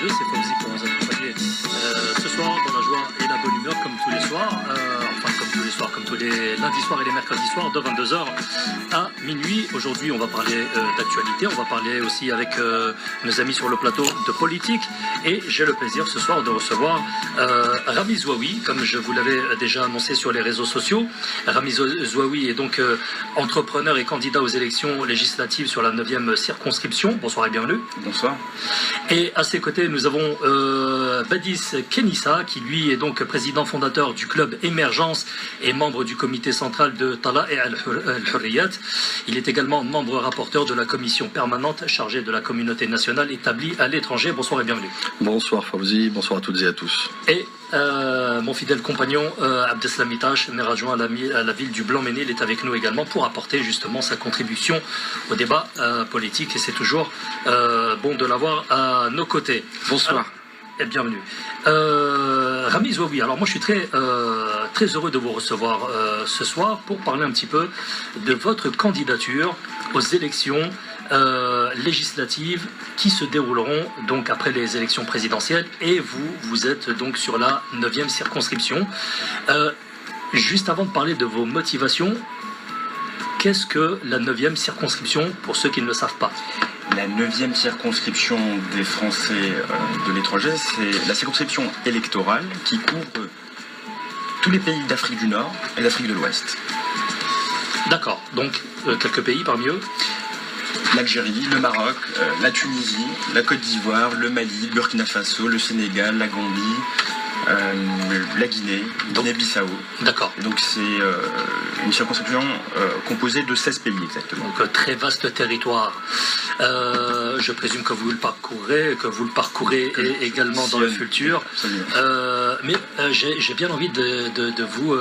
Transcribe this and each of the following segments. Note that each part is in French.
2, c'est Fauzi pour vous accompagner ce soir dans la joie et la bonne humeur comme tous les soirs, comme tous les lundis soirs et les mercredis soirs de 22h à minuit. Aujourd'hui on va parler d'actualité, on va parler aussi avec nos amis sur le plateau de politique et j'ai le plaisir ce soir de recevoir Rami Zouaoui, comme je vous l'avais déjà annoncé sur les réseaux sociaux. Rami Zouaoui est donc entrepreneur et candidat aux élections législatives sur la 9e circonscription. Bonsoir et bienvenue. Bonsoir. Et à ses côtés, nous avons Badis Kenissa, qui lui est donc président fondateur du club Émergence et membre du comité central de Tala et Al-Hurriyat. Il est également membre rapporteur de la commission permanente chargée de la communauté nationale établie à l'étranger. Bonsoir et bienvenue. Bonsoir Fauzi, bonsoir à toutes et à tous. Et mon fidèle compagnon Abdeslam Itache, maire adjoint à la ville du Blanc-Ménil, est avec nous également pour apporter justement sa contribution au débat politique et c'est toujours bon de l'avoir à nos côtés. Bonsoir. Et bienvenue. Rami Zouaoui, alors moi je suis très heureux de vous recevoir ce soir pour parler un petit peu de votre candidature aux élections législatives qui se dérouleront donc après les élections présidentielles et vous êtes donc sur la 9e circonscription. Juste avant de parler de vos motivations, qu'est-ce que la 9e circonscription pour ceux qui ne le savent pas? La 9e circonscription des Français de l'étranger, c'est la circonscription électorale qui couvre tous les pays d'Afrique du Nord et d'Afrique de l'Ouest. D'accord, donc quelques pays parmi eux? L'Algérie, le Maroc, la Tunisie, la Côte d'Ivoire, le Mali, le Burkina Faso, le Sénégal, la Gambie, la Guinée-Bissau. D'accord. Donc c'est une circonscription composée de 16 pays exactement. Donc très vaste territoire. Je présume que vous le parcourez également dans le futur. Mais j'ai bien envie de vous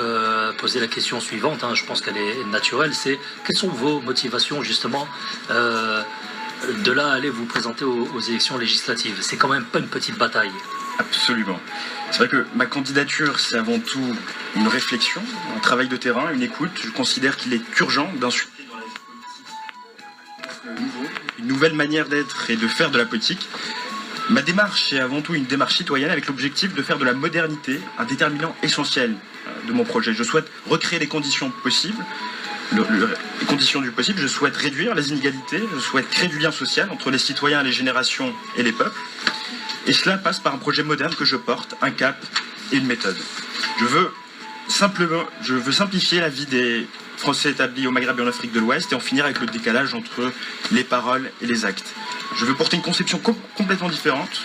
poser la question suivante, hein, je pense qu'elle est naturelle, c'est quelles sont vos motivations justement de là à aller vous présenter aux élections législatives? C'est quand même pas une petite bataille. Absolument. C'est vrai que ma candidature, c'est avant tout une réflexion, un travail de terrain, une écoute. Je considère qu'il est urgent d'insuffler dans la vie politique une nouvelle manière d'être et de faire de la politique. Ma démarche est avant tout une démarche citoyenne avec l'objectif de faire de la modernité un déterminant essentiel de mon projet. Je souhaite recréer les conditions possibles. Les conditions du possible, je souhaite réduire les inégalités, je souhaite créer du lien social entre les citoyens, les générations et les peuples. Et cela passe par un projet moderne que je porte, un cap et une méthode. Je veux simplifier la vie des Français établis au Maghreb et en Afrique de l'Ouest et en finir avec le décalage entre les paroles et les actes. Je veux porter une conception complètement différente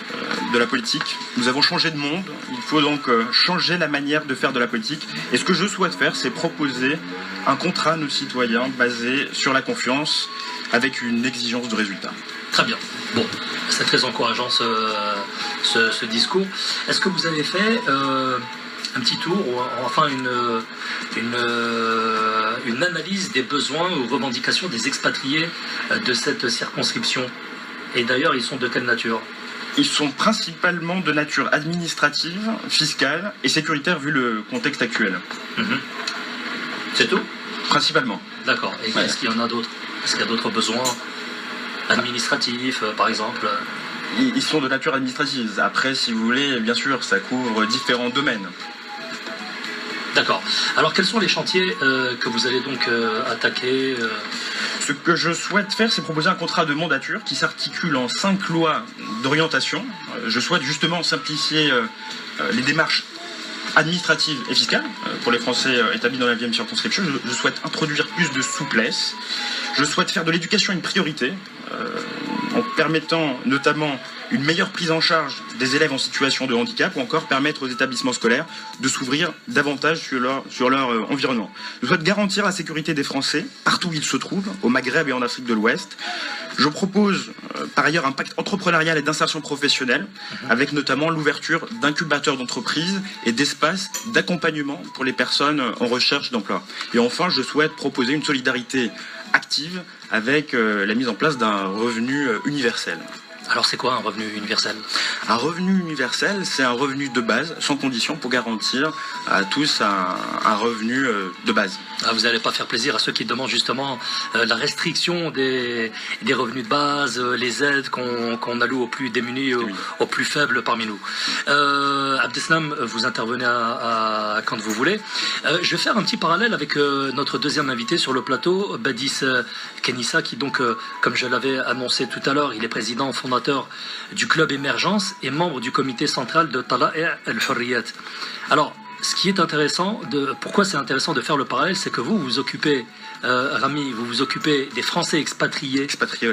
de la politique. Nous avons changé de monde, il faut donc changer la manière de faire de la politique. Et ce que je souhaite faire, c'est proposer un contrat à nos citoyens basé sur la confiance avec une exigence de résultat. Très bien. Bon, c'est très encourageant ce discours. Est-ce que vous avez fait un petit tour, ou enfin une analyse des besoins ou revendications des expatriés de cette circonscription? Et d'ailleurs, ils sont de quelle nature? Ils sont principalement de nature administrative, fiscale et sécuritaire vu le contexte actuel. C'est tout? Principalement. D'accord. Et est-ce qu'il y en a d'autres? Est-ce qu'il y a d'autres besoins administratifs, par exemple? Ils sont de nature administrative. Après, si vous voulez, bien sûr, ça couvre différents domaines. D'accord. Alors, quels sont les chantiers que vous allez donc attaquer Ce que je souhaite faire, c'est proposer un contrat de mandature qui s'articule en 5 lois d'orientation. Je souhaite justement simplifier les démarches administratives et fiscales pour les Français établis dans la 9e circonscription. Je souhaite introduire plus de souplesse. Je souhaite faire de l'éducation une priorité en permettant notamment une meilleure prise en charge des élèves en situation de handicap ou encore permettre aux établissements scolaires de s'ouvrir davantage sur leur environnement. Je souhaite garantir la sécurité des Français partout où ils se trouvent, au Maghreb et en Afrique de l'Ouest. Je propose par ailleurs un pacte entrepreneurial et d'insertion professionnelle avec notamment l'ouverture d'incubateurs d'entreprises et d'espaces d'accompagnement pour les personnes en recherche d'emploi. Et enfin, je souhaite proposer une solidarité active avec la mise en place d'un revenu universel. Alors c'est quoi un revenu universel? Un revenu universel, c'est un revenu de base, sans condition, pour garantir à tous un revenu de base. Ah, vous n'allez pas faire plaisir à ceux qui demandent justement la restriction des revenus de base, les aides qu'on alloue aux plus démunis, aux plus faibles parmi nous. Abdeslam, vous intervenez quand vous voulez. Je vais faire un petit parallèle avec notre deuxième invité sur le plateau, Badis Kenissa, qui donc, comme je l'avais annoncé tout à l'heure, il est président fondateur du Club Émergence et membre du comité central de Tala'i al-Hurriyat. Alors, ce qui est intéressant, pourquoi c'est intéressant de faire le parallèle, c'est que vous vous occupez, Rami, vous vous occupez des Français expatriés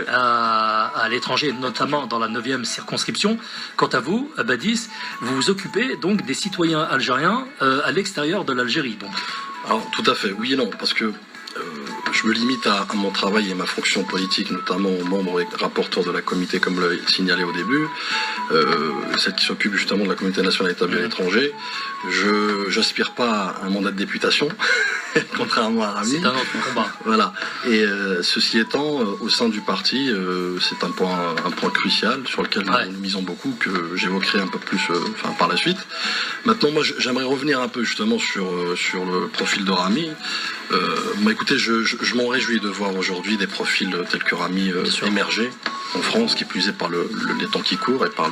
à l'étranger, notamment dans la 9e circonscription. Quant à vous, Badis, vous vous occupez donc des citoyens algériens à l'extérieur de l'Algérie. Alors, tout à fait, oui et non, parce que je me limite à mon travail et ma fonction politique, notamment membre et rapporteur de la comité, comme vous l'avez signalé au début, celle qui s'occupe justement de la communauté nationale établie à l'étranger. Je n'aspire pas à un mandat de députation, contrairement à Rami. C'est un autre combat. Voilà. Et ceci étant, au sein du parti, c'est un point crucial sur lequel nous misons beaucoup, que j'évoquerai un peu plus par la suite. Maintenant, moi, j'aimerais revenir un peu justement sur le profil de Rami. Écoutez, je m'en réjouis de voir aujourd'hui des profils tels que Rami émerger en France, qui plus est par les temps qui courent et par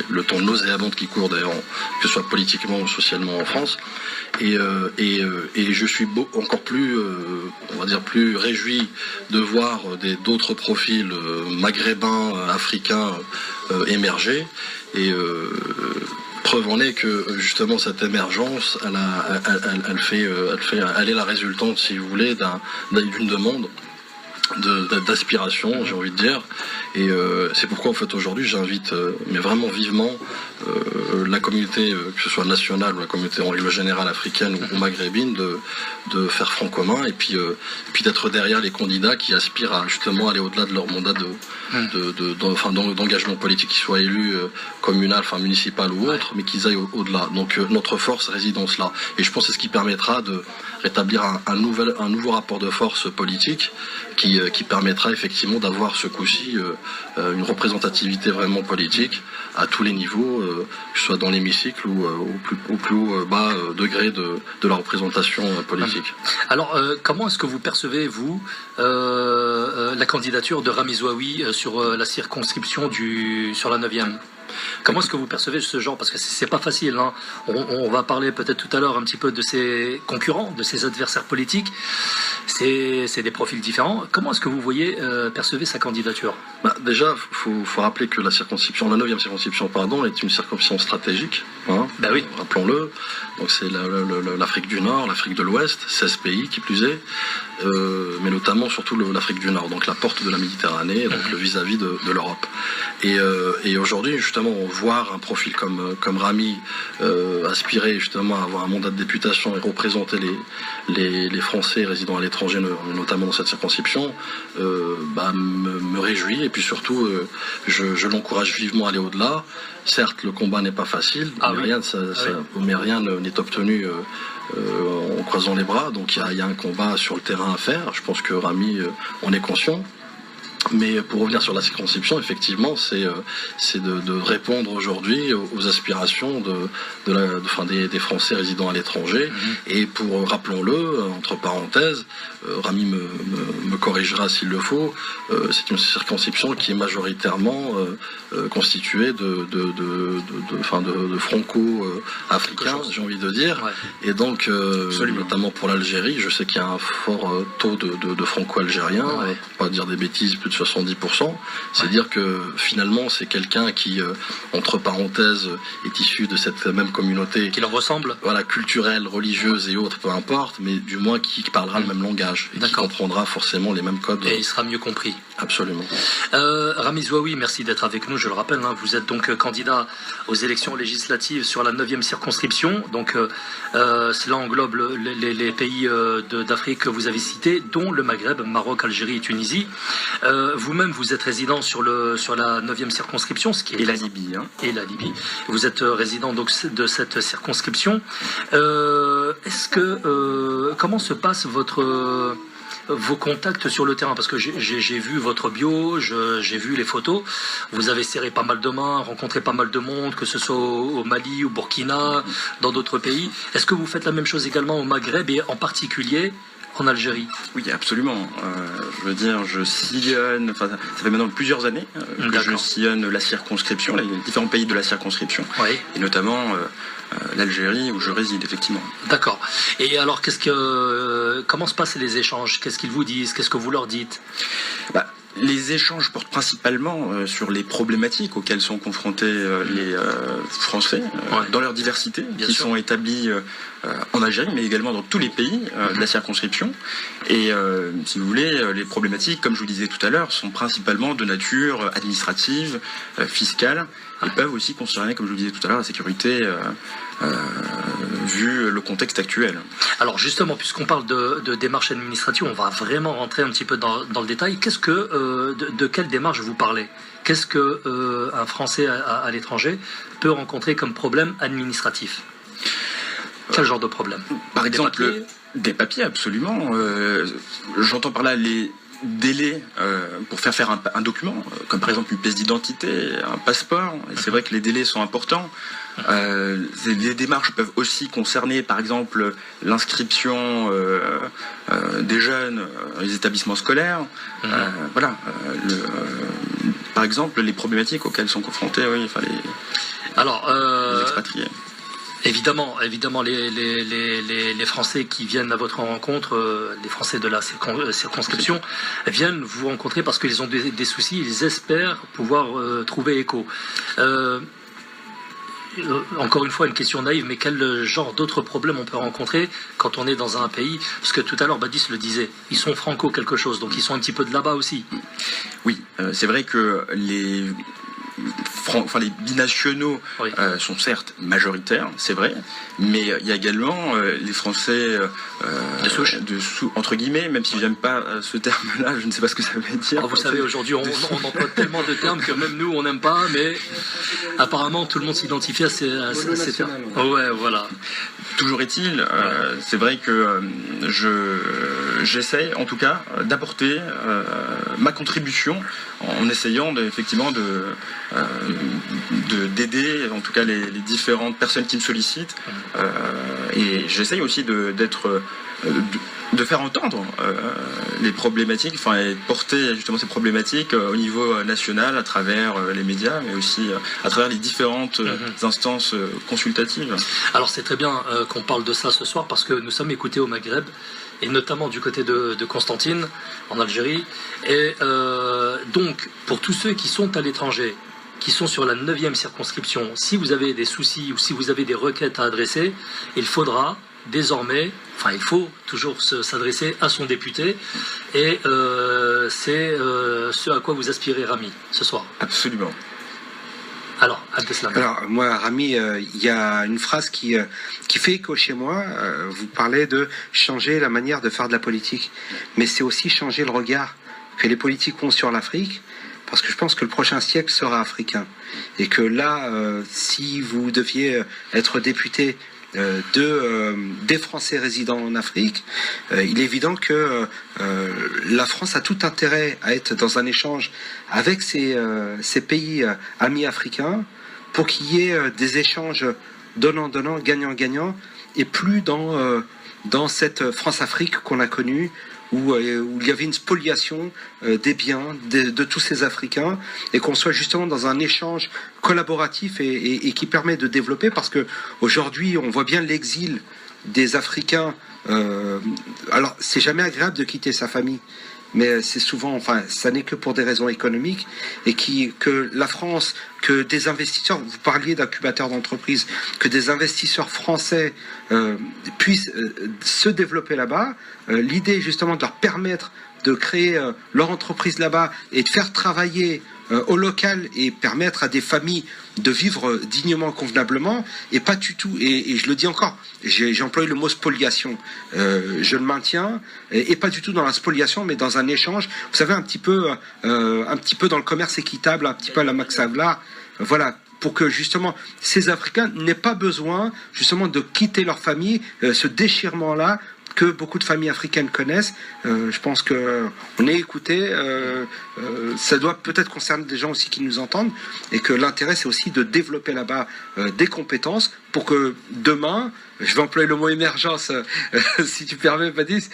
le temps nauséabond qui court d'ailleurs, que ce soit politiquement ou socialement en France. Et je suis encore plus, on va dire, plus réjoui de voir d'autres profils maghrébins, africains émerger. Et preuve en est que justement cette émergence, elle est la résultante, si vous voulez, d'une demande d'aspiration, j'ai envie de dire. Et c'est pourquoi en fait aujourd'hui j'invite, mais vraiment vivement, la communauté, que ce soit nationale ou la communauté en règle générale africaine ou maghrébine, de faire front commun et puis d'être derrière les candidats qui aspirent à justement aller au-delà de leur mandat d'engagement politique, qu'ils soient élus communal, municipal ou autre, mais qu'ils aillent au-delà. Donc notre force réside dans cela. Et je pense que c'est ce qui permettra de rétablir un nouveau rapport de force politique qui permettra effectivement d'avoir ce coup-ci une représentativité vraiment politique à tous les niveaux, que ce soit dans l'hémicycle ou au plus bas degré de la représentation politique. Alors, comment est-ce que vous percevez, vous, la candidature de Rami Zouaoui sur la circonscription sur la 9e ? Comment est-ce que vous percevez ce genre? Parce que c'est pas facile, hein. On va parler peut-être tout à l'heure un petit peu de ses concurrents, de ses adversaires politiques. C'est des profils différents. Comment est-ce que vous percevez sa candidature? Déjà, faut rappeler que la 9e circonscription, est une circonscription stratégique. Hein, oui. Rappelons-le. Donc c'est l'Afrique du Nord, l'Afrique de l'Ouest, 16 pays qui plus est, mais notamment surtout l'Afrique du Nord, donc la porte de la Méditerranée, donc le vis-à-vis de l'Europe. Et aujourd'hui, justement, voir un profil comme Rami aspirer justement à avoir un mandat de députation et représenter les Français résidant à l'étranger, notamment dans cette circonscription, me réjouit. Et puis surtout, je l'encourage vivement à aller au-delà. Certes, le combat n'est pas facile, mais rien n'est obtenu en croisant les bras. Donc il y a un combat sur le terrain à faire. Je pense que Rami en est conscient. Mais pour revenir sur la circonscription, effectivement, c'est de répondre aujourd'hui aux aspirations des Français résidant à l'étranger. Et pour, rappelons-le, entre parenthèses, Rami me corrigera s'il le faut, c'est une circonscription qui est majoritairement constituée de franco-africains, j'ai envie de dire. Et donc, notamment pour l'Algérie, je sais qu'il y a un fort taux de franco-algériens, pas dire des bêtises, plus de 70%, c'est dire que finalement c'est quelqu'un qui, entre parenthèses, est issu de cette même communauté. Qui leur ressemble. Voilà, culturelle, religieuse et autres, peu importe, mais du moins qui parlera le même langage et qui comprendra forcément les mêmes codes. Et il sera mieux compris. Absolument. Rami Zouaoui, merci d'être avec nous, je le rappelle, hein, vous êtes donc candidat aux élections législatives sur la 9e circonscription, donc cela englobe les pays d'Afrique que vous avez cités, dont le Maghreb, Maroc, Algérie et Tunisie. Vous-même, vous êtes résident sur la 9e circonscription, ce qui est et la Libye. Hein. Et la Libye. Vous êtes résident donc de cette circonscription. Comment se passe vos contacts sur le terrain, parce que j'ai vu votre bio, j'ai vu les photos, vous avez serré pas mal de mains, rencontré pas mal de monde, que ce soit au Mali, au Burkina, dans d'autres pays. Est-ce que vous faites la même chose également au Maghreb et en particulier en Algérie? Oui, absolument. Je veux dire, je sillonne, enfin, ça fait maintenant plusieurs années que je sillonne la circonscription, les différents pays de la circonscription, oui. Et notamment l'Algérie où je réside, effectivement. D'accord. Et alors, comment se passent les échanges? Qu'est-ce qu'ils vous disent? Qu'est-ce que vous leur dites? Les échanges portent principalement sur les problématiques auxquelles sont confrontés les Français, dans leur diversité, qui sont établis en Algérie, mais également dans tous les pays de la circonscription. Et si vous voulez, les problématiques, comme je vous disais tout à l'heure, sont principalement de nature administrative, fiscale, et peuvent aussi concerner, comme je vous disais tout à l'heure, la sécurité, vu le contexte actuel. Alors justement, puisqu'on parle de démarches administratives, on va vraiment rentrer un petit peu dans le détail. De quelle démarche vous parlez? Qu'est-ce qu'un Français à l'étranger peut rencontrer comme problème administratif? Quel genre de problème? Par exemple, des papiers, absolument. J'entends par là les délais pour faire un document, comme par exemple une pièce d'identité, un passeport. Et c'est vrai que les délais sont importants. Les démarches peuvent aussi concerner, par exemple, l'inscription des jeunes dans les établissements scolaires. Par exemple, les problématiques auxquelles sont confrontés les expatriés. Évidemment, les Français qui viennent à votre rencontre, les Français de la circonscription, viennent vous rencontrer parce qu'ils ont des soucis, ils espèrent pouvoir trouver écho. Encore une fois, une question naïve, mais quel genre d'autres problèmes on peut rencontrer quand on est dans un pays? Parce que tout à l'heure, Badis le disait, ils sont franco quelque chose, donc ils sont un petit peu de là-bas aussi. Oui, c'est vrai que les binationaux sont certes majoritaires, c'est vrai, mais il y a également les Français de souche, entre guillemets, même si j'aime pas ce terme-là, je ne sais pas ce que ça veut dire. Vous savez, aujourd'hui, on emploie tellement de termes que même nous, on n'aime pas, mais apparemment, tout le monde s'identifie à ces termes. Ouais, voilà. Toujours est-il, c'est vrai que j'essaie, en tout cas, d'apporter ma contribution en essayant d'aider en tout cas les différentes personnes qui me sollicitent, et j'essaye aussi de faire entendre les problématiques, et porter justement ces problématiques au niveau national à travers les médias, mais aussi à travers les différentes instances consultatives. Alors c'est très bien qu'on parle de ça ce soir, parce que nous sommes écoutés au Maghreb, et notamment du côté de Constantine, en Algérie. Et donc, pour tous ceux qui sont à l'étranger, qui sont sur la 9e circonscription, si vous avez des soucis ou si vous avez des requêtes à adresser, il faudra désormais, il faut toujours s'adresser à son député, et c'est ce à quoi vous aspirez, Rami, ce soir. Absolument. Alors, Abdeslam. Alors, moi, Rami, il y a une phrase qui fait écho chez moi. Vous parlez de changer la manière de faire de la politique, mais c'est aussi changer le regard que les politiques ont sur l'Afrique, parce que je pense que le prochain siècle sera africain. Et que là, si vous deviez être député des Français résidant en Afrique, il est évident que la France a tout intérêt à être dans un échange avec ces pays amis africains, pour qu'il y ait des échanges donnant-donnant, gagnant-gagnant, et plus dans cette France-Afrique qu'on a connue, où il y avait une spoliation des biens de tous ces Africains, et qu'on soit justement dans un échange collaboratif et qui permet de développer, parce que aujourd'hui on voit bien l'exil des Africains. Alors c'est jamais agréable de quitter sa famille, mais c'est souvent, ça n'est que pour des raisons économiques, et que la France, que des investisseurs, vous parliez d'incubateurs d'entreprises, que des investisseurs français puissent se développer là-bas. L'idée justement de leur permettre de créer leur entreprise là-bas et de faire travailler au local et permettre à des familles de vivre dignement, convenablement, et pas du tout, et je le dis encore, j'ai employé le mot spoliation, je le maintiens, et pas du tout dans la spoliation, mais dans un échange, vous savez, un petit peu dans le commerce équitable, un petit peu à la Max Havelaar, voilà, pour que justement ces Africains n'aient pas besoin justement de quitter leur famille, ce déchirement-là, que beaucoup de familles africaines connaissent. Je pense qu'on est écouté. Ça doit peut-être concerner des gens aussi qui nous entendent, et que l'intérêt, c'est aussi de développer là-bas des compétences pour que demain, je vais employer le mot émergence, si tu permets, Baptiste,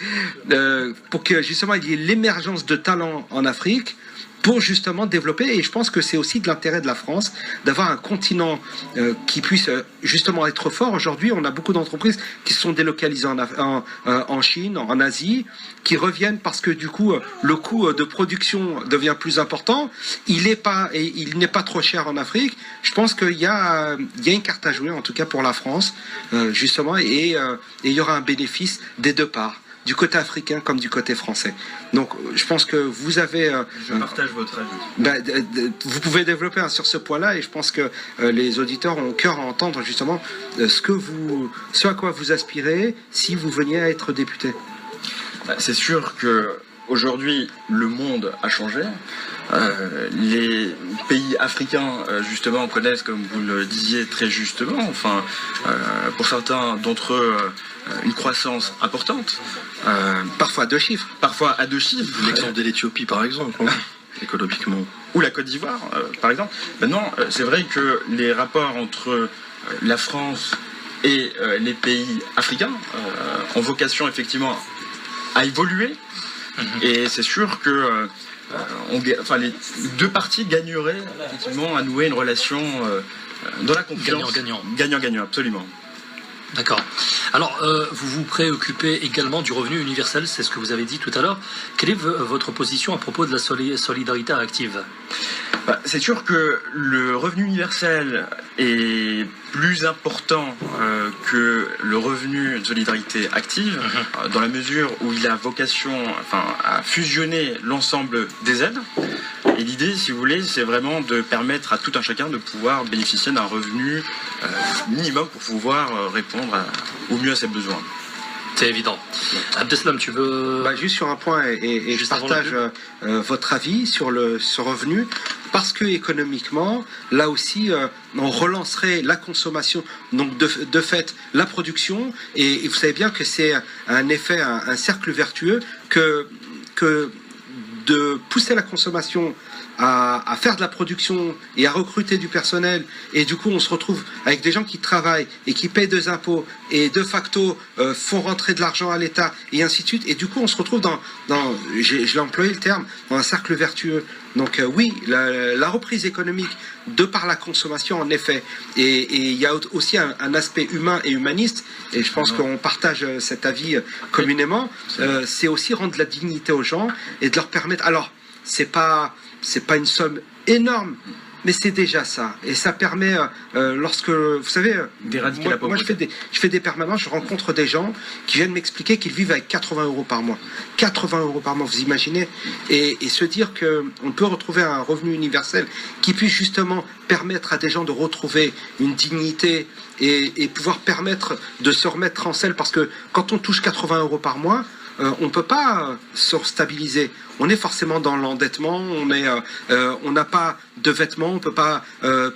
pour que justement il y ait l'émergence de talents en Afrique, pour justement développer. Et je pense que c'est aussi de l'intérêt de la France d'avoir un continent qui puisse justement être fort. Aujourd'hui, on a beaucoup d'entreprises qui se sont délocalisées en Chine, en Asie, qui reviennent parce que du coup, le coût de production devient plus important. Il n'est pas trop cher en Afrique. Je pense qu'il y a une carte à jouer, en tout cas pour la France, justement, et il y aura un bénéfice des deux parts, du côté africain comme du côté français. Donc je pense que vous avez... je partage votre avis. Vous pouvez développer sur ce point-là, et je pense que les auditeurs ont cœur à entendre justement ce à quoi vous aspirez si vous veniez à être député. C'est sûr que aujourd'hui le monde a changé. Les pays africains justement connaissent, comme vous le disiez très justement, pour certains d'entre eux, une croissance importante. Parfois à 2 chiffres. Parfois à 2 chiffres. L'exemple de l'Éthiopie, par exemple, économiquement. Ou la Côte d'Ivoire, par exemple. Maintenant, c'est vrai que les rapports entre la France et les pays africains ont vocation effectivement à évoluer. Et c'est sûr que les deux parties gagneraient effectivement à nouer une relation dans la confiance. Gagnant-gagnant. Gagnant-gagnant, absolument. D'accord. Alors, vous vous préoccupez également du revenu universel, c'est ce que vous avez dit tout à l'heure. Quelle est votre position à propos de la solidarité active ? C'est sûr que le revenu universel est plus important que le revenu de solidarité active, dans la mesure où il a vocation à fusionner l'ensemble des aides. Et l'idée, si vous voulez, c'est vraiment de permettre à tout un chacun de pouvoir bénéficier d'un revenu minimum pour pouvoir répondre au mieux à ses besoins. C'est évident. Abdeslam, tu veux... Juste sur un point, et je partage votre avis sur ce revenu, parce que économiquement, là aussi, on relancerait la consommation, donc de fait, la production, et vous savez bien que c'est un effet, un cercle vertueux, que de pousser la consommation à faire de la production et à recruter du personnel, et du coup on se retrouve avec des gens qui travaillent et qui payent des impôts et de facto font rentrer de l'argent à l'État et ainsi de suite, et du coup on se retrouve dans je l'ai employé le terme, dans un cercle vertueux. Donc oui, la reprise économique de par la consommation en effet, et il y a aussi un aspect humain et humaniste, et je pense qu'on partage cet avis communément, c'est aussi rendre la dignité aux gens et de leur permettre, alors c'est pas une somme énorme, mais c'est déjà ça. Et ça permet, lorsque, vous savez, d'éradiquer la pauvreté. Moi je fais des permanences, je rencontre des gens qui viennent m'expliquer qu'ils vivent avec 80 € par mois. 80 € par mois, vous imaginez, et se dire qu'on peut retrouver un revenu universel qui puisse justement permettre à des gens de retrouver une dignité et pouvoir permettre de se remettre en selle, parce que quand on touche 80 € par mois, on ne peut pas se stabiliser. On est forcément dans l'endettement, on n'a pas de vêtements, on ne peut pas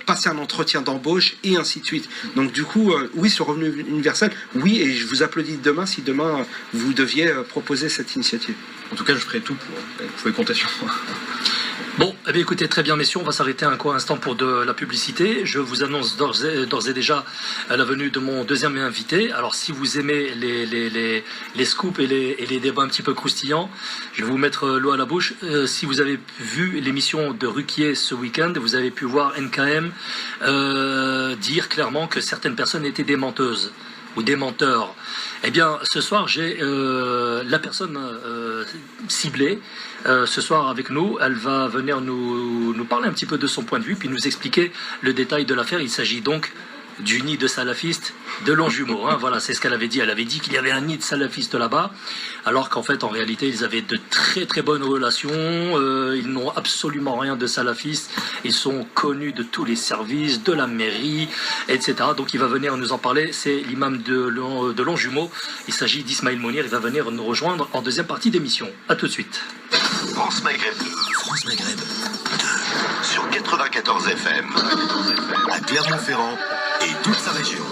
passer un entretien d'embauche et ainsi de suite. Donc du coup, oui, ce revenu universel, oui, et je vous applaudis demain si demain vous deviez proposer cette initiative. En tout cas, je ferai tout pour. Vous pouvez compter sur moi. Bon, eh bien, écoutez, très bien, messieurs, on va s'arrêter un instant pour de la publicité. Je vous annonce d'ores et déjà la venue de mon deuxième invité. Alors, si vous aimez les scoops et les débats un petit peu croustillants, je vais vous mettre l'eau à la bouche. Si vous avez vu l'émission de Ruquier ce week-end, vous avez pu voir NKM dire clairement que certaines personnes étaient des menteuses ou des menteurs. Eh bien, ce soir, j'ai la personne ciblée ce soir avec nous. Elle va venir nous parler un petit peu de son point de vue, puis nous expliquer le détail de l'affaire. Il s'agit donc du nid de salafistes de Longjumeau. Voilà, c'est ce qu'elle avait dit. Elle avait dit qu'il y avait un nid de salafistes là-bas, alors qu'en fait, en réalité, ils avaient de très très bonnes relations. Ils n'ont absolument rien de salafistes. Ils sont connus de tous les services, de la mairie, etc. Donc il va venir nous en parler. C'est l'imam de Longjumeau. Il s'agit d'Ismaël Mounir. Il va venir nous rejoindre en deuxième partie d'émission. A tout de suite. France Maghreb 2 sur 94 FM à Clermont-Ferrand et toute sa région.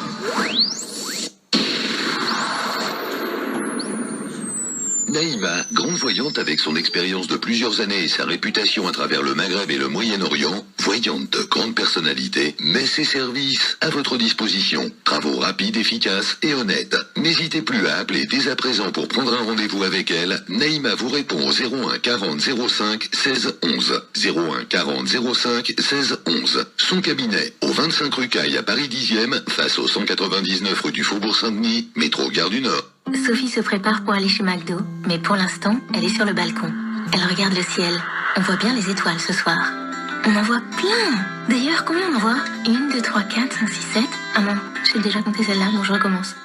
Naïma, grande voyante avec son expérience de plusieurs années et sa réputation à travers le Maghreb et le Moyen-Orient, voyante de grande personnalité, met ses services à votre disposition. Travaux rapides, efficaces et honnêtes. N'hésitez plus à appeler dès à présent pour prendre un rendez-vous avec elle. Naïma vous répond au 01 40 05 16 11. 01 40 05 16 11. Son cabinet au 25 rue Caille à Paris 10e, face au 199 rue du Faubourg Saint-Denis, métro Gare du Nord. Sophie se prépare pour aller chez McDo, mais pour l'instant, elle est sur le balcon. Elle regarde le ciel. On voit bien les étoiles ce soir. On en voit plein. D'ailleurs, combien on en voit 1, 2, 3, 4, 5, 6, 7. Ah non, j'ai déjà compté celle-là, donc je recommence.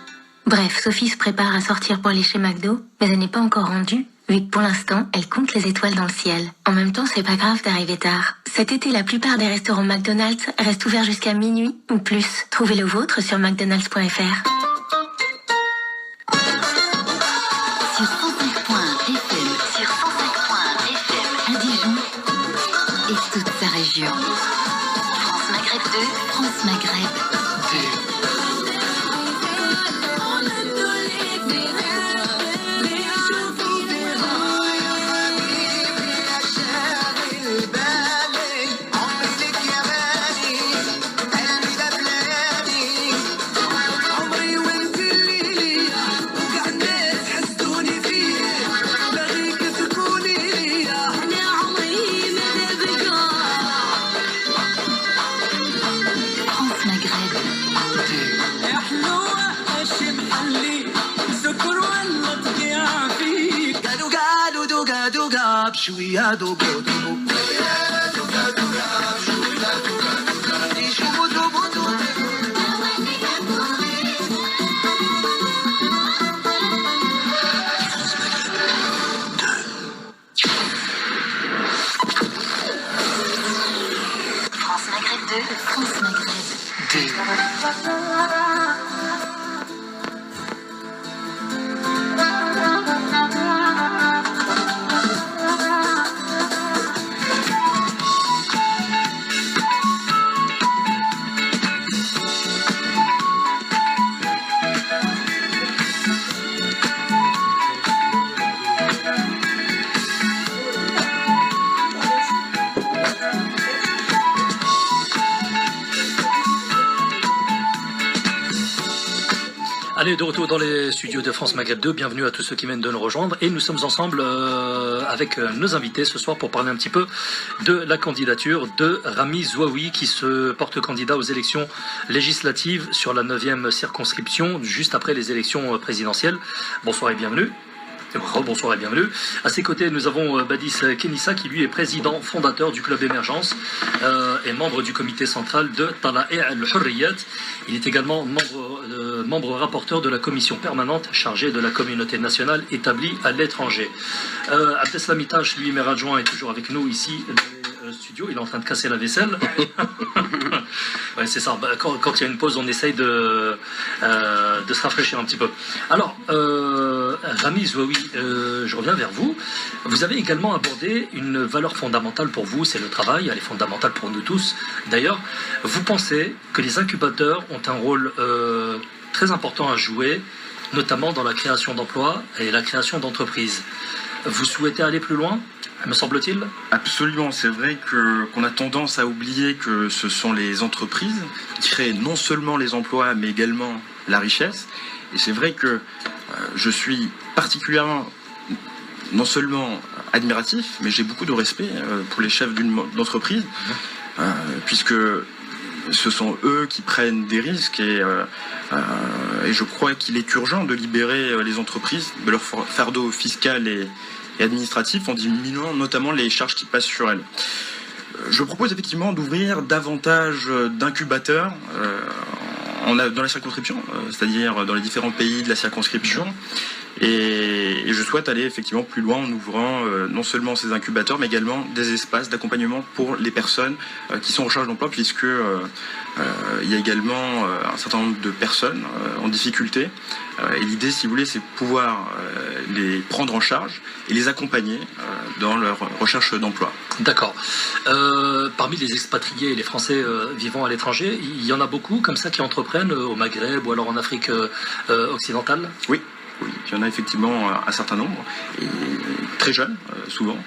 Bref, Sophie se prépare à sortir pour aller chez McDo, mais elle n'est pas encore rendue, vu que pour l'instant, elle compte les étoiles dans le ciel. En même temps, c'est pas grave d'arriver tard. Cet été, la plupart des restaurants McDonald's restent ouverts jusqu'à minuit ou plus. Trouvez le vôtre sur mcdonalds.fr. Sur 105.FM, à Dijon et toute sa région. France Maghreb 2, France Maghreb 2. شوية دوبو دوبو France Maghreb 2, France Maghreb Allez, de retour dans les studios de France Maghreb 2, bienvenue à tous ceux qui viennent de nous rejoindre et nous sommes ensemble avec nos invités ce soir pour parler un petit peu de la candidature de Rami Zouaoui qui se porte candidat aux élections législatives sur la 9e circonscription juste après les élections présidentielles. Bonsoir et bienvenue. Bonsoir et bienvenue. À ses côtés, nous avons Badis Kenissa qui lui est président fondateur du Club Émergence et membre du comité central de Tala'i al-Hurriyat. Il est également membre rapporteur de la commission permanente chargée de la communauté nationale établie à l'étranger. Abdeslam Itache, lui, maire adjoint, est toujours avec nous ici dans les studios. Il est en train de casser la vaisselle. Ouais, c'est ça. Quand il y a une pause, on essaye de se rafraîchir un petit peu. Alors, Rami Zouaoui, je reviens vers vous. Vous avez également abordé une valeur fondamentale pour vous, c'est le travail. Elle est fondamentale pour nous tous. D'ailleurs, vous pensez que les incubateurs ont un rôle très important à jouer, notamment dans la création d'emplois et la création d'entreprises. Vous souhaitez aller plus loin, me semble-t-il ? Absolument, c'est vrai qu'on a tendance à oublier que ce sont les entreprises qui créent non seulement les emplois, mais également la richesse. Et c'est vrai que je suis particulièrement, non seulement admiratif, mais j'ai beaucoup de respect pour les chefs d'entreprise, puisque ce sont eux qui prennent des risques et je crois qu'il est urgent de libérer les entreprises de leur fardeau fiscal et administratif en diminuant notamment les charges qui passent sur elles. Je propose effectivement d'ouvrir davantage d'incubateurs dans la circonscription, c'est-à-dire dans les différents pays de la circonscription. Et je souhaite aller effectivement plus loin en ouvrant non seulement ces incubateurs, mais également des espaces d'accompagnement pour les personnes qui sont en recherche d'emploi, puisque il y a également un certain nombre de personnes en difficulté. Et l'idée, si vous voulez, c'est de pouvoir les prendre en charge et les accompagner dans leur recherche d'emploi. D'accord. Parmi les expatriés et les Français vivant à l'étranger, il y en a beaucoup comme ça qui entreprennent au Maghreb ou alors en Afrique occidentale ? Oui. Oui, il y en a effectivement un certain nombre, et très jeunes, souvent.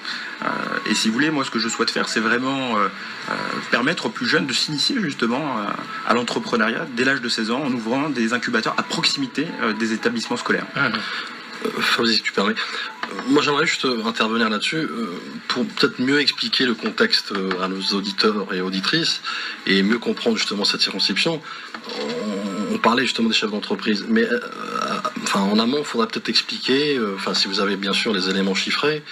Et si vous voulez, moi, ce que je souhaite faire, c'est vraiment permettre aux plus jeunes de s'initier justement à l'entrepreneuriat dès l'âge de 16 ans, en ouvrant des incubateurs à proximité des établissements scolaires. Fawzi, si tu permets. Moi, j'aimerais juste intervenir là-dessus pour peut-être mieux expliquer le contexte à nos auditeurs et auditrices et mieux comprendre justement cette circonscription. On parlait justement des chefs d'entreprise, mais en amont, il faudra peut-être expliquer, si vous avez bien sûr les éléments chiffrés,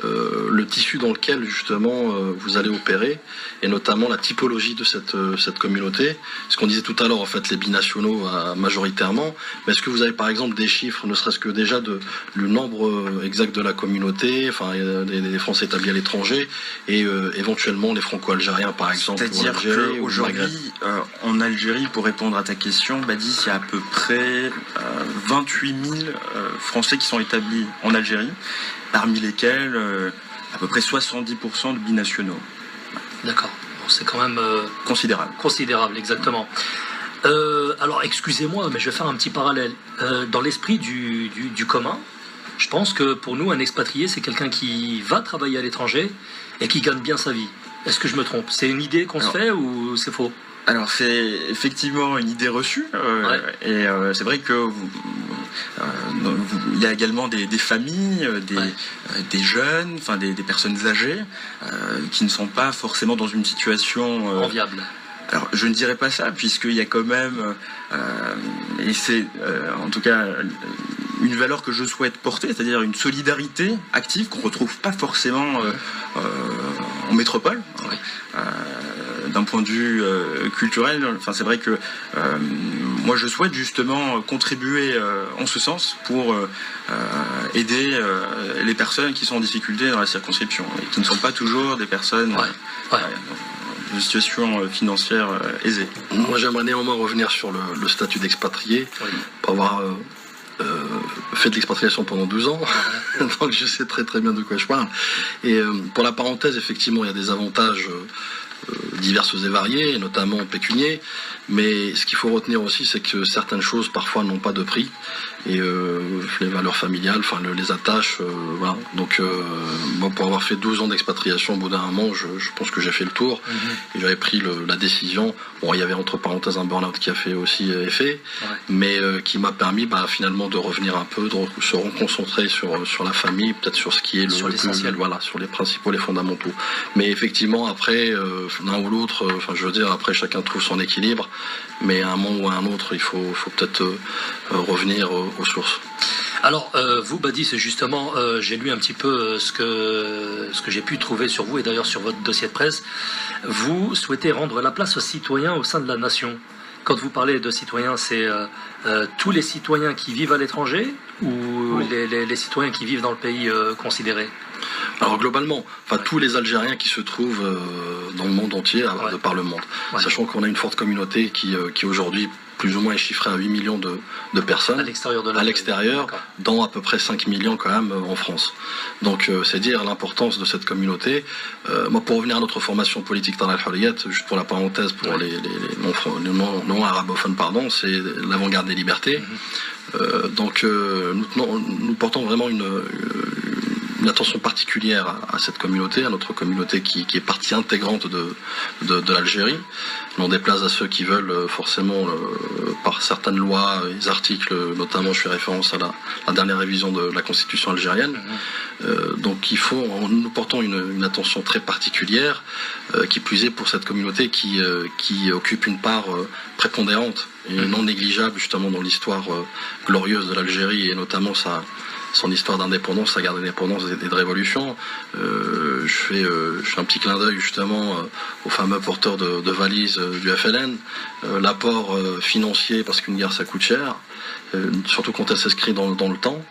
le tissu dans lequel justement vous allez opérer et notamment la typologie de cette communauté. Ce qu'on disait tout à l'heure, en fait, les binationaux majoritairement, mais est-ce que vous avez par exemple des chiffres, ne serait-ce que déjà du nombre exact de la communauté, des Français établis à l'étranger et éventuellement les Franco-Algériens par exemple? C'est-à-dire qu'aujourd'hui, en Algérie, pour répondre à ta question, Badis, il y a à peu près 28 000 Français qui sont établis en Algérie, parmi lesquels à peu près 70% de binationaux. D'accord, bon, c'est quand même considérable. Considérable, exactement. Alors, excusez-moi, mais je vais faire un petit parallèle. Dans l'esprit du commun, je pense que pour nous, un expatrié, c'est quelqu'un qui va travailler à l'étranger et qui gagne bien sa vie. Est-ce que je me trompe? C'est une idée qu'on se fait ou c'est faux? Alors, c'est effectivement une idée reçue. Et c'est vrai que il y a également des familles, des jeunes, des personnes âgées qui ne sont pas forcément dans une situation enviable. Alors, je ne dirais pas ça, puisqu'il y a quand même, et c'est en tout cas une valeur que je souhaite porter, c'est-à-dire une solidarité active qu'on ne retrouve pas forcément en métropole. Oui. D'un point de vue culturel, c'est vrai que moi je souhaite justement contribuer en ce sens pour aider les personnes qui sont en difficulté dans la circonscription et qui ne sont pas toujours des personnes de situation financière aisée. Moi j'aimerais néanmoins revenir sur le statut d'expatrié, pour avoir fait de l'expatriation pendant 12 ans, donc je sais très très bien de quoi je parle. Et pour la parenthèse, effectivement, il y a des avantages diverses et variées, notamment pécuniers, mais ce qu'il faut retenir aussi, c'est que certaines choses parfois n'ont pas de prix, et les valeurs familiales, les attaches, voilà. Donc moi, pour avoir fait 12 ans d'expatriation, au bout d'un moment, je pense que j'ai fait le tour, et j'avais pris la décision. Bon, il y avait entre parenthèses un burn-out qui a fait aussi effet, mais qui m'a permis finalement de revenir un peu, de se reconcentrer sur la famille, peut-être sur ce qui est sur l'essentiel, voilà, sur les principaux, les fondamentaux. Mais effectivement, après, l'un ou l'autre, je veux dire, après chacun trouve son équilibre, mais à un moment ou à un autre, il faut peut-être revenir aux sources. Alors, vous, Badis, c'est justement, j'ai lu un petit peu ce que j'ai pu trouver sur vous, et d'ailleurs sur votre dossier de presse. Vous souhaitez rendre la place aux citoyens au sein de la nation. Quand vous parlez de citoyens, c'est tous les citoyens qui vivent à l'étranger ou les citoyens qui vivent dans le pays considéré? Alors globalement, tous les Algériens qui se trouvent dans le monde entier, de par le monde. Sachant qu'on a une forte communauté qui aujourd'hui plus ou moins est chiffrée à 8 millions de personnes à l'extérieur, dont à peu près 5 millions quand même en France. Donc c'est dire l'importance de cette communauté. Moi, pour revenir à notre formation politique dans l'Al-Hurriyat, juste pour la parenthèse, pour les non arabophones, c'est l'avant-garde des libertés. Donc nous portons vraiment une attention particulière à cette communauté, à notre communauté qui est partie intégrante de l'Algérie. On déplace à ceux qui veulent forcément, par certaines lois et articles, notamment je fais référence à la dernière révision de la Constitution algérienne. Donc nous portons une attention très particulière, qui plus est pour cette communauté qui occupe une part prépondérante et non négligeable justement dans l'histoire glorieuse de l'Algérie, et notamment son histoire d'indépendance, sa guerre d'indépendance et de révolution. Je fais un petit clin d'œil justement aux fameux porteurs de valises du FLN. L'apport financier, parce qu'une guerre ça coûte cher, surtout quand elle s'inscrit dans le temps.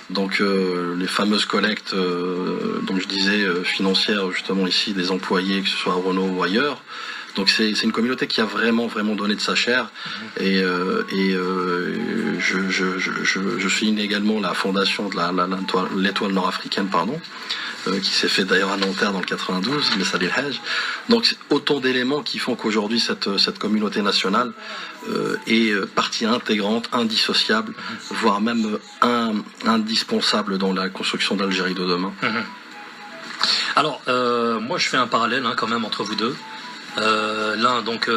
Donc les fameuses collectes, dont je disais, financières justement ici, des employés, que ce soit à Renault ou ailleurs. Donc c'est une communauté qui a vraiment donné de sa chair. Et je souligne également la fondation de l'étoile nord-africaine, qui s'est fait d'ailleurs à Nanterre dans le 92, mais ça Hajj. Donc autant d'éléments qui font qu'aujourd'hui cette communauté nationale est partie intégrante, indissociable, voire même indispensable dans la construction d'Algérie de demain. Alors, moi je fais un parallèle quand même entre vous deux. L'un, donc,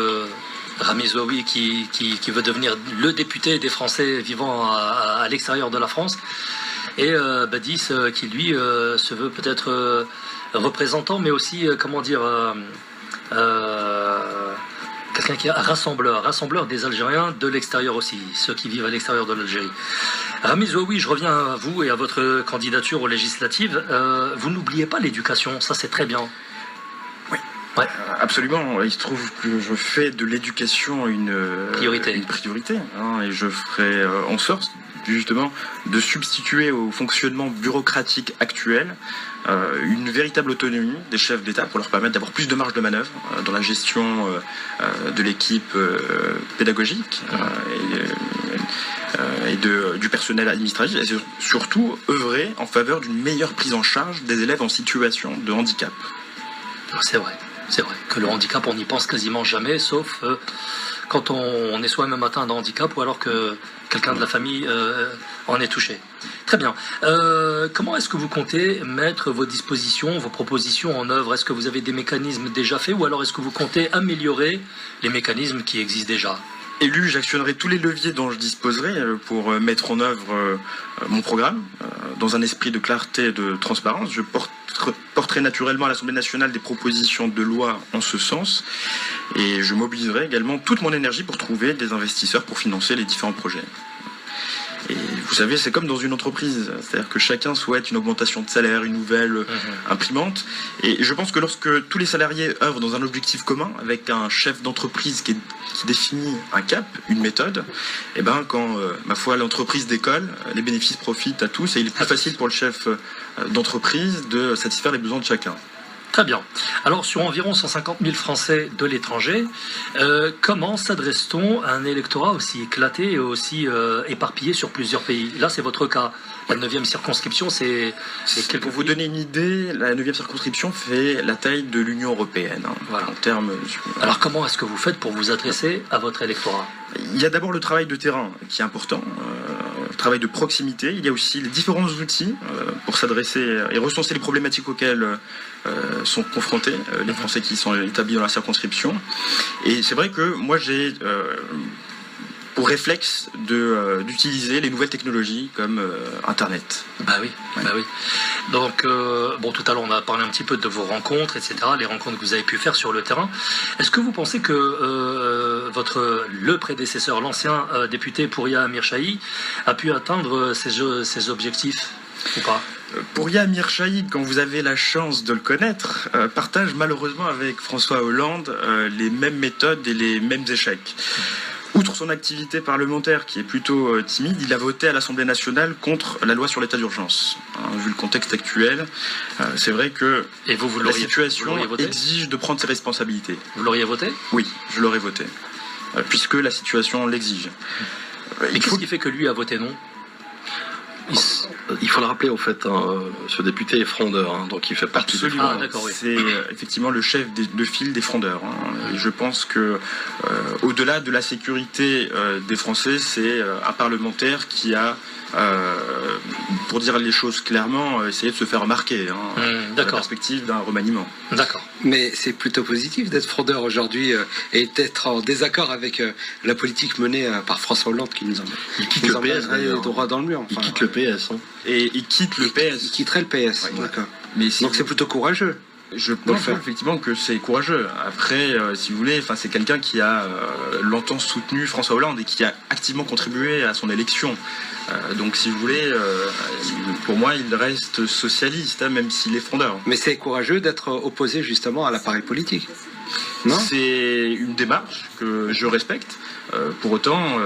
Rami Zouaoui, qui veut devenir le député des Français vivant à l'extérieur de la France, et Badis, qui lui se veut peut-être représentant, mais aussi, quelqu'un qui est rassembleur des Algériens de l'extérieur aussi, ceux qui vivent à l'extérieur de l'Algérie. Rami Zouaoui, je reviens à vous et à votre candidature aux législatives. Vous n'oubliez pas l'éducation, ça c'est très bien. Oui, ouais. Absolument. Il se trouve que je fais de l'éducation une priorité, et je ferai en sorte justement de substituer au fonctionnement bureaucratique actuel une véritable autonomie des chefs d'État pour leur permettre d'avoir plus de marge de manœuvre dans la gestion de l'équipe pédagogique et du personnel administratif, et surtout œuvrer en faveur d'une meilleure prise en charge des élèves en situation de handicap. C'est vrai que le handicap, on n'y pense quasiment jamais, sauf quand on est soi-même atteint d'un handicap ou alors que quelqu'un de la famille en est touché. Très bien. Comment est-ce que vous comptez mettre vos dispositions, vos propositions en œuvre? Est-ce que vous avez des mécanismes déjà faits ou alors est-ce que vous comptez améliorer les mécanismes qui existent déjà? Élu, j'actionnerai tous les leviers dont je disposerai pour mettre en œuvre mon programme dans un esprit de clarté et de transparence. Je porterai naturellement à l'Assemblée nationale des propositions de loi en ce sens et je mobiliserai également toute mon énergie pour trouver des investisseurs pour financer les différents projets. Et vous savez, c'est comme dans une entreprise, c'est-à-dire que chacun souhaite une augmentation de salaire, une nouvelle imprimante. Et je pense que lorsque tous les salariés œuvrent dans un objectif commun, avec un chef d'entreprise qui définit un cap, une méthode, et quand, ma foi, l'entreprise décolle, les bénéfices profitent à tous et il est plus facile pour le chef d'entreprise de satisfaire les besoins de chacun. Très bien. Alors, sur environ 150 000 Français de l'étranger, comment s'adresse-t-on à un électorat aussi éclaté et aussi éparpillé sur plusieurs pays? Là, c'est votre cas. La 9e circonscription, c'est quelques... Pour vous donner une idée, la 9e circonscription fait la taille de l'Union européenne. Voilà. En termes... Alors, comment est-ce que vous faites pour vous adresser à votre électorat? Il y a d'abord le travail de terrain qui est important, le travail de proximité. Il y a aussi les différents outils pour s'adresser et recenser les problématiques auxquelles sont confrontés les Français qui sont établis dans la circonscription. Et c'est vrai que moi j'ai pour réflexe d'utiliser les nouvelles technologies comme Internet. Bah oui. Donc, tout à l'heure, on a parlé un petit peu de vos rencontres, etc., les rencontres que vous avez pu faire sur le terrain. Est-ce que vous pensez que le prédécesseur, l'ancien député Pouria Amirchahi, a pu atteindre ses objectifs ou pas? Pouria Amirchahi, quand vous avez la chance de le connaître, partage malheureusement avec François Hollande les mêmes méthodes et les mêmes échecs. Outre son activité parlementaire qui est plutôt timide, il a voté à l'Assemblée nationale contre la loi sur l'état d'urgence. Vu le contexte actuel, c'est vrai que la situation exige de prendre ses responsabilités. Vous l'auriez voté? Oui, je l'aurais voté, puisque la situation l'exige. Mais qu'est-ce qui fait que lui a voté non? Il faut le rappeler, au fait, ce député est frondeur, donc il fait partie des frondeurs. D'accord, oui. C'est effectivement le chef de file des frondeurs. Et je pense que, au-delà de la sécurité des Français, c'est un parlementaire qui a, pour dire les choses clairement, essayé de se faire remarquer dans la perspective d'un remaniement. D'accord. Mais c'est plutôt positif d'être frondeur aujourd'hui et d'être en désaccord avec la politique menée par François Hollande qui nous emmènerait droit dans le mur. Il quitte le PS. Et il quitte le PS. Il quitterait le PS. Ouais. D'accord. Mais donc c'est plutôt courageux. Je pense effectivement que c'est courageux. Après, si vous voulez, c'est quelqu'un qui a longtemps soutenu François Hollande et qui a activement contribué à son élection. Donc, si vous voulez, pour moi, il reste socialiste, même s'il est frondeur. Mais c'est courageux d'être opposé justement à l'appareil politique. Non ? C'est une démarche que je respecte. Pour autant,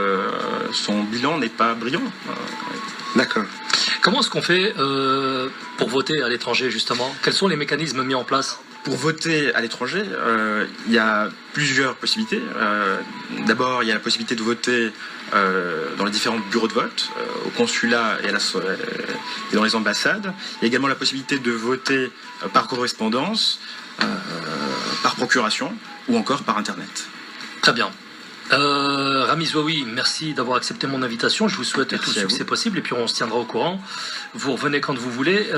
son bilan n'est pas brillant. D'accord. Comment est-ce qu'on fait pour voter à l'étranger, justement? Quels sont les mécanismes mis en place? pour voter à l'étranger, il y a plusieurs possibilités. D'abord, il y a la possibilité de voter dans les différents bureaux de vote, au consulat et dans les ambassades. Il y a également la possibilité de voter par correspondance, par procuration ou encore par Internet. Très bien. Rami Zouaoui, merci d'avoir accepté mon invitation. Je vous souhaite tout le succès possible et puis on se tiendra au courant. Vous revenez quand vous voulez.